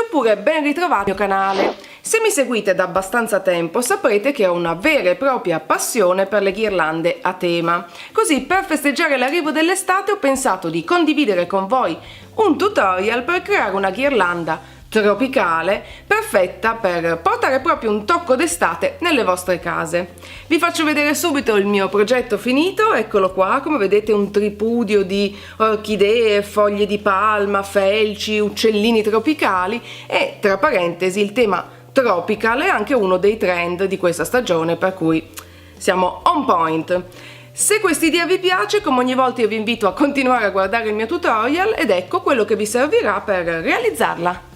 oppure ben ritrovati al mio canale. Se mi seguite da abbastanza tempo saprete che ho una vera e propria passione per le ghirlande a tema. Così, per festeggiare l'arrivo dell'estate, ho pensato di condividere con voi un tutorial per creare una ghirlanda tropicale perfetta per portare proprio un tocco d'estate nelle vostre case. Vi faccio vedere subito il mio progetto finito. Eccolo qua, come vedete un tripudio di orchidee, foglie di palma, felci, uccellini tropicali e, tra parentesi, il tema tropical è anche uno dei trend di questa stagione, per cui siamo on point. Se quest'idea vi piace, come ogni volta io vi invito a continuare a guardare il mio tutorial ed ecco quello che vi servirà per realizzarla.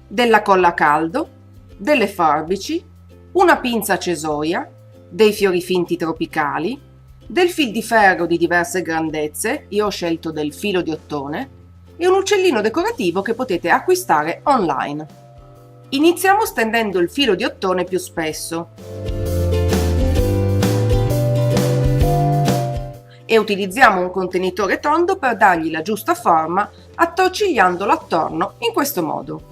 Della colla a caldo, delle forbici, una pinza a cesoia, dei fiori finti tropicali, del fil di ferro di diverse grandezze, io ho scelto del filo di ottone, e un uccellino decorativo che potete acquistare online. Iniziamo stendendo il filo di ottone più spesso e utilizziamo un contenitore tondo per dargli la giusta forma, attorcigliandolo attorno in questo modo.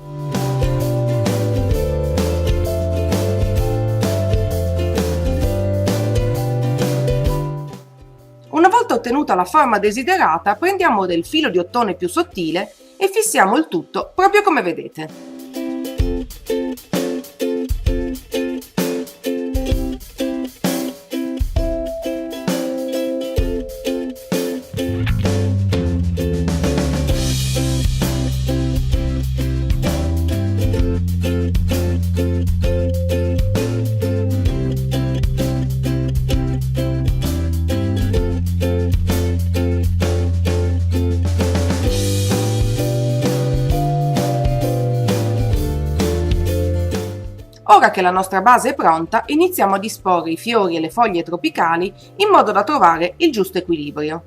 Una volta ottenuta la forma desiderata, prendiamo del filo di ottone più sottile e fissiamo il tutto proprio come vedete. Ora che la nostra base è pronta, iniziamo a disporre i fiori e le foglie tropicali in modo da trovare il giusto equilibrio.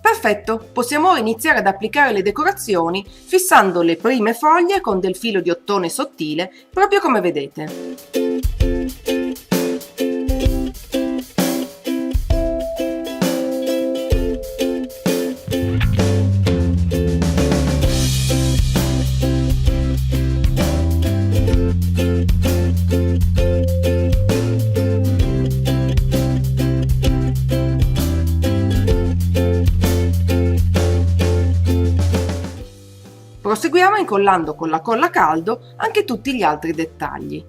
Perfetto, possiamo ora iniziare ad applicare le decorazioni fissando le prime foglie con del filo di ottone sottile, proprio come vedete. Proseguiamo incollando con la colla a caldo anche tutti gli altri dettagli.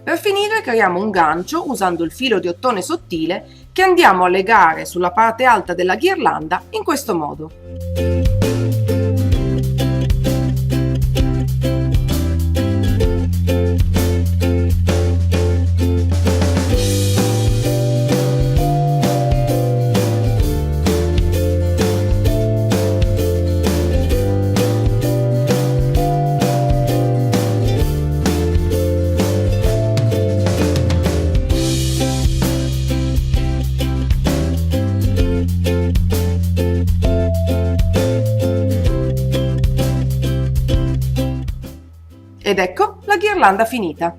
Per finire creiamo un gancio usando il filo di ottone sottile che andiamo a legare sulla parte alta della ghirlanda in questo modo. Ed ecco la ghirlanda finita.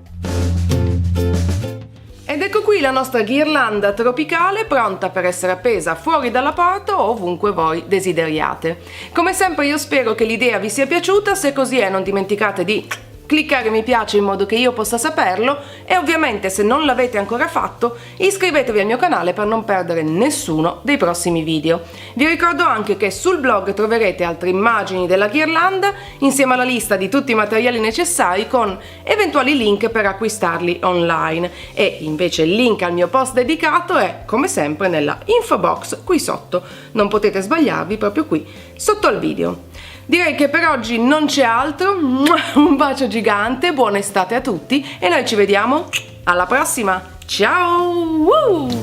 Ed ecco qui la nostra ghirlanda tropicale pronta per essere appesa fuori dalla porta o ovunque voi desideriate. Come sempre io spero che l'idea vi sia piaciuta, se così è non dimenticate di cliccare mi piace in modo che io possa saperlo e ovviamente, se non l'avete ancora fatto, iscrivetevi al mio canale per non perdere nessuno dei prossimi video. Vi ricordo anche che sul blog troverete altre immagini della ghirlanda insieme alla lista di tutti i materiali necessari con eventuali link per acquistarli online, e invece il link al mio post dedicato è come sempre nella info box qui sotto. Non potete sbagliarvi, proprio qui sotto al video. Direi che per oggi non c'è altro. Un bacio gigante, buona estate a tutti e noi ci vediamo alla prossima. Ciao!